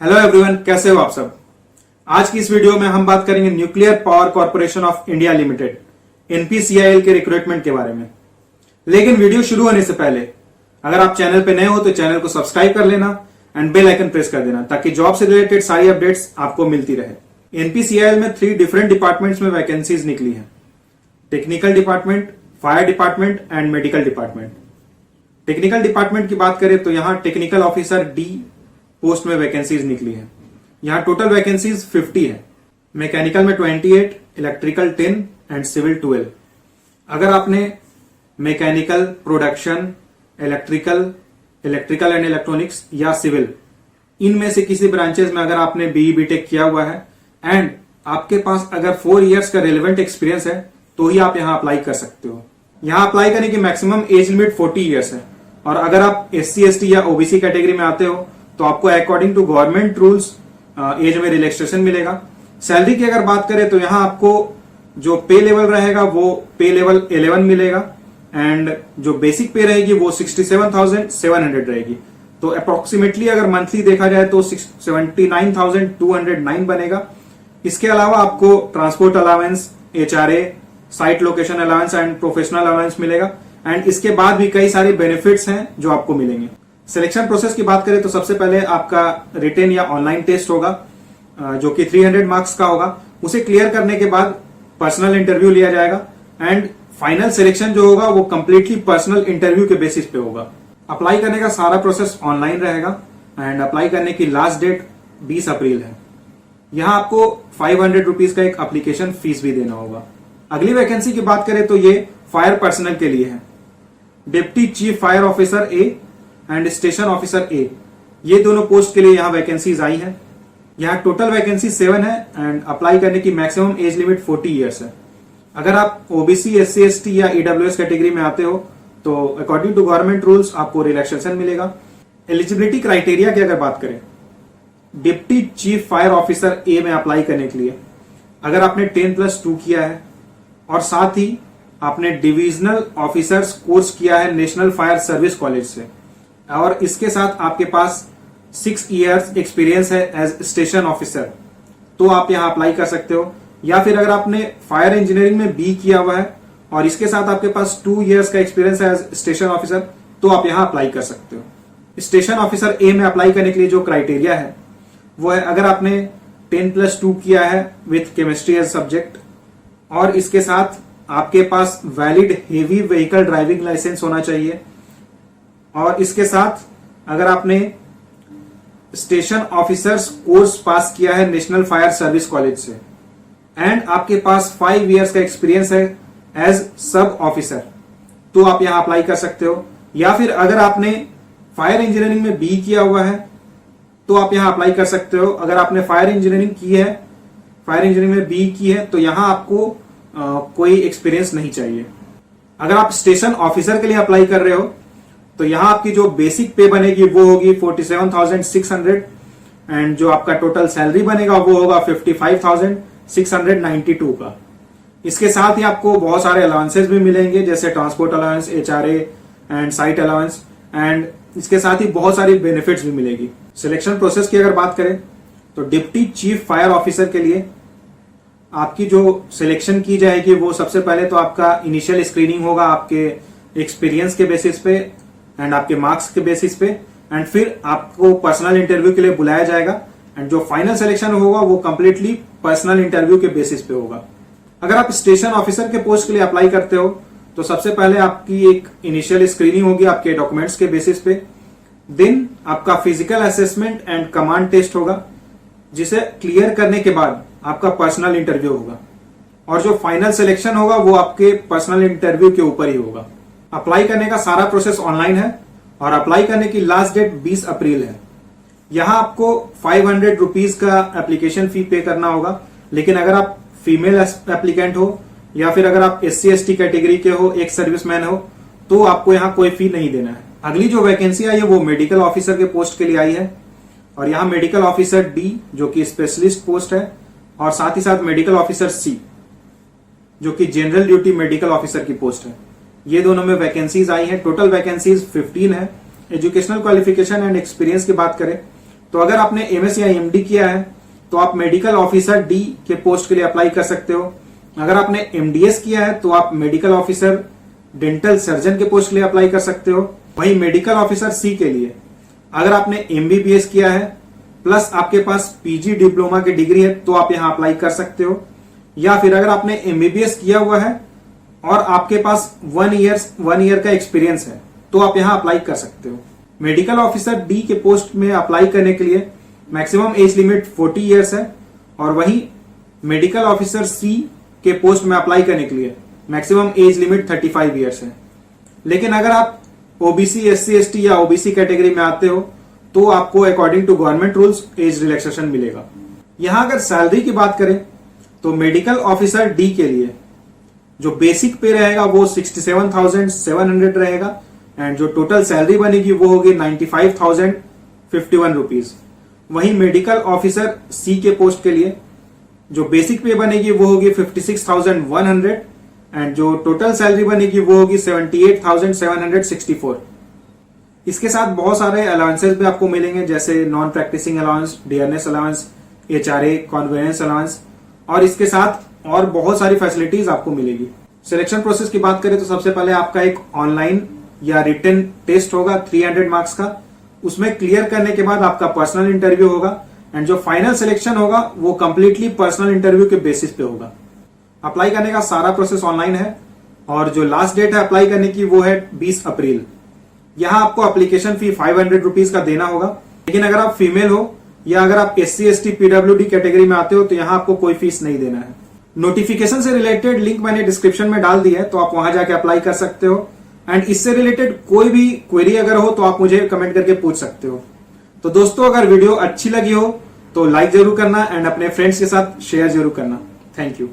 Hello everyone, कैसे हो आप सब। आज की इस वीडियो में हम बात करेंगे nuclear power corporation of India limited NPCIL के रिक्रूटमेंट के बारे में। लेकिन वीडियो शुरू होने से पहले अगर आप चैनल पे नए हो तो चैनल को सब्सक्राइब कर लेना एंड बेल आइकन प्रेस कर देना ताकि जॉब से रिलेटेड सारी अपडेट्स आपको मिलती रहे। एनपीसीआईएल में 3 डिफरेंट डिपार्टमेंट्स में वैकेंसीज निकली है। Technical department, fire department and medical department. Technical department की बात करें तो यहां टेक्निकल ऑफिसर डी पोस्ट में वैकेंसीज निकली है। यहां टोटल वैकेंसीज 50 है। मैकेनिकल में 28, इलेक्ट्रिकल 10 एंड सिविल 12। अगर आपने mechanical, production, electrical and electronics या सिविल इनमें से किसी ब्रांचेस में अगर आपने बीई बीटेक किया हुआ है एंड आपके पास अगर 4 इयर्स का रेलेवेंट एक्सपीरियंस है तो ही आप यहां अप्लाई कर सकते हो। यहां अप्लाई करने की मैक्सिमम एज लिमिट 40 इयर्स है और अगर आप SC ST या OBC कैटेगरी में आते हो तो आपको according to government rules age में रिलैक्सेशन मिलेगा। सैलरी की अगर बात करें तो यहां आपको जो पे लेवल रहेगा वो पे लेवल 11 मिलेगा एंड जो बेसिक पे रहेगी वो 67,700 रहेगी। तो अप्रोक्सीमेटली अगर मंथली देखा जाए तो 79,209 बनेगा। इसके अलावा आपको transport allowance, HRA, site location allowance and professional allowance मिलेगा एंड इसके बाद भी कई सारे बेनिफिट्स हैं जो आपको मिलेंगे। सिलेक्शन प्रोसेस की बात करें तो सबसे पहले आपका रिटेन या ऑनलाइन टेस्ट होगा जो कि 300 मार्क्स का होगा। उसे क्लियर करने के बाद पर्सनल इंटरव्यू लिया जाएगा एंड फाइनल सिलेक्शन जो होगा वो कंप्लीटली पर्सनल इंटरव्यू के बेसिस पे होगा। अप्लाई करने का सारा प्रोसेस ऑनलाइन रहेगा एंड अप्लाई करने की लास्ट डेट 20 अप्रैल है। यहां आपको 500 रुपीज का एक एप्लीकेशन फीस भी देना होगा। अगली वैकेंसी की बात करें तो ये फायर पर्सनल के लिए है। Deputy chief fire officer A and station officer A, ये दोनों पोस्ट के लिए यहां वैकेंसीज आई हैं। यहां टोटल वैकेंसी 7 है एंड अप्लाई करने की मैक्सिमम एज लिमिट 40 इयर्स है। अगर आप OBC, SC ST या EWS कैटेगरी में आते हो तो अकॉर्डिंग टू गवर्नमेंट रूल्स आपको रिलैक्सेशन मिलेगा। एलिजिबिलिटी क्राइटेरिया की अगर बात करें, डिप्टी चीफ फायर ऑफिसर ए में अप्लाई करने के लिए अगर आपने 10+2 किया है और साथ ही आपने डिविजनल ऑफिसर्स कोर्स किया है नेशनल फायर सर्विस कॉलेज से और इसके साथ आपके पास 6 इयर्स एक्सपीरियंस है एज स्टेशन ऑफिसर तो आप यहां अप्लाई कर सकते हो। या फिर अगर आपने फायर इंजीनियरिंग में B किया हुआ है और इसके साथ आपके पास 2 इयर्स का एक्सपीरियंस है एज स्टेशन ऑफिसर तो आप यहां अप्लाई कर सकते हो। स्टेशन ऑफिसर ए में अप्लाई करने के लिए जो क्राइटेरिया है वो है अगर आपने 10+2 किया है विथ केमिस्ट्री एज सब्जेक्ट और इसके साथ आपके पास valid heavy vehicle driving licence होना चाहिए और इसके साथ अगर आपने स्टेशन ऑफिसर्स कोर्स पास किया है नेशनल फायर सर्विस कॉलेज से एंड आपके पास 5 इयर्स का एक्सपीरियंस है एज सब ऑफिसर तो आप यहां अप्लाई कर सकते हो। या फिर अगर आपने फायर इंजीनियरिंग में B किया हुआ है तो आप यहां अप्लाई कर सकते हो। अगर आपने फायर इंजीनियरिंग में B की है तो यहां आपको कोई एक्सपीरियंस नहीं चाहिए। अगर आप स्टेशन ऑफिसर के लिए अप्लाई कर रहे हो तो यहां आपकी जो बेसिक पे बनेगी वो होगी 47,600 एंड जो आपका टोटल सैलरी बनेगा वो होगा 55,692 का। इसके साथ ही आपको बहुत सारे अलाउंसेस भी मिलेंगे जैसे transport allowance, HRA and site allowance and इसके साथ ही बहुत सारी बेनिफिट्स भी मिलेगी। सिलेक्शन प्रोसेस की अगर बात करें तो डिप्टी चीफ फायर ऑफिसर के लिए आपकी जो सिलेक्शन की जाएगी वो सबसे पहले तो आपका इनिशियल स्क्रीनिंग होगा आपके एक्सपीरियंस के बेसिस पे एंड आपके मार्क्स के बेसिस पे एंड फिर आपको पर्सनल इंटरव्यू के लिए बुलाया जाएगा एंड जो फाइनल सिलेक्शन होगा वो कंप्लीटली पर्सनल इंटरव्यू के बेसिस पे होगा। अगर आप स्टेशन ऑफिसर के पोस्ट के लिए अप्लाई करते हो तो सबसे पहले आपकी एक इनिशियल स्क्रीनिंग होगी आपके डॉक्यूमेंट्स के बेसिस पे। देन आपका physical assessment and command test होगा जिसे क्लियर करने के बाद आपका पर्सनल इंटरव्यू होगा और जो फाइनल सिलेक्शन होगा वो आपके पर्सनल इंटरव्यू के ऊपर ही होगा। अप्लाई करने का सारा प्रोसेस ऑनलाइन है और अप्लाई करने की लास्ट डेट 20 अप्रैल है। यहां आपको 500 रुपीज का एप्लीकेशन फी पे करना होगा। लेकिन अगर आप फीमेल एप्लीकेंट हो या फिर अगर आप SC ST कैटेगरी के हो, एक सर्विसमैन हो तो आपको यहां कोई फी नहीं देना है। अगली जो वैकेंसी आई है वो मेडिकल ऑफिसर के पोस्ट के लिए आई है और यहां मेडिकल ऑफिसर D जो कि स्पेशलिस्ट पोस्ट है और साथ ही साथ मेडिकल ऑफिसर C जो कि जनरल ड्यूटी मेडिकल ऑफिसर की पोस्ट है। ये दोनों में वैकेंसीज आई हैं। टोटल वैकेंसीज 15 है। एजुकेशनल क्वालिफिकेशन एंड एक्सपीरियंस की बात करें तो अगर आपने एमएस या एमडी किया है तो आप मेडिकल ऑफिसर डी के पोस्ट के लिए अप्लाई कर सकते हो। अगर आपने एमडीएस किया है तो आप मेडिकल ऑफिसर डेंटल सर्जन के पोस्ट के लिए अप्लाई कर सकते हो। वहीं मेडिकल ऑफिसर सी के लिए अगर आपने एमबीबीएस किया है प्लस आपके पास पीजी डिप्लोमा की डिग्री है तो आप यहां अप्लाई कर सकते हो। या फिर अगर आपने एमबीबीएस किया हुआ है और आपके पास 1 ईयर का एक्सपीरियंस है तो आप यहां अप्लाई कर सकते हो। मेडिकल ऑफिसर डी के पोस्ट में अप्लाई करने के लिए मैक्सिमम एज लिमिट 40 ईयर्स है और वहीं मेडिकल ऑफिसर सी के पोस्ट में अप्लाई करने के लिए मैक्सिमम एज लिमिट 35 ईयर्स है। लेकिन अगर आप ओबीसी, एससी, एसटी या ओबीसी कैटेगरी में आते हो तो आपको according to government rules age relaxation मिलेगा। यहां अगर सैलरी की बात करें तो मेडिकल ऑफिसर डी के लिए जो बेसिक पे रहेगा वो 67,700 रहेगा एंड जो टोटल सैलरी बनेगी वो होगी 95,051 रुपीज। वहीं मेडिकल ऑफिसर सी के पोस्ट के लिए जो बेसिक पे बनेगी वो होगी 56,100 एंड जो टोटल सैलरी बनेगी वो होगी 78,764। इसके साथ बहुत सारे अलाउंसेस भी आपको मिलेंगे जैसे non practicing allowance, dearness allowance, HRA, conveyance allowance और इसके साथ और बहुत सारी फैसिलिटीज आपको मिलेगी। सिलेक्शन प्रोसेस की बात करें तो सबसे पहले आपका एक ऑनलाइन या रिटन टेस्ट होगा 300 मार्क्स का। उसमें क्लियर करने के बाद आपका पर्सनल इंटरव्यू होगा एंड जो फाइनल सिलेक्शन होगा वो कंप्लीटली पर्सनल इंटरव्यू के बेसिस पे होगा। अप्लाई करने का सारा प्रोसेस ऑनलाइन है और जो लास्ट डेट है अप्लाई करने की वो है 20 अप्रैल। यहां आपको एप्लीकेशन फी 500 रुपीज का देना होगा। लेकिन अगर आप फीमेल हो या अगर आप एससी, एसटी, पीडब्ल्यूडी कैटेगरी में आते हो तो यहां आपको कोई फीस नहीं देना है। नोटिफिकेशन से रिलेटेड लिंक मैंने डिस्क्रिप्शन में डाल दिया है तो आप वहां जाके अप्लाई कर सकते हो एंड इससे रिलेटेड कोई भी क्वेरी अगर हो तो आप मुझे कमेंट करके पूछ सकते हो। तो दोस्तों अगर वीडियो अच्छी लगी हो तो लाइक जरूर करना एंड अपने फ्रेंड्स के साथ शेयर जरूर करना। Thank you.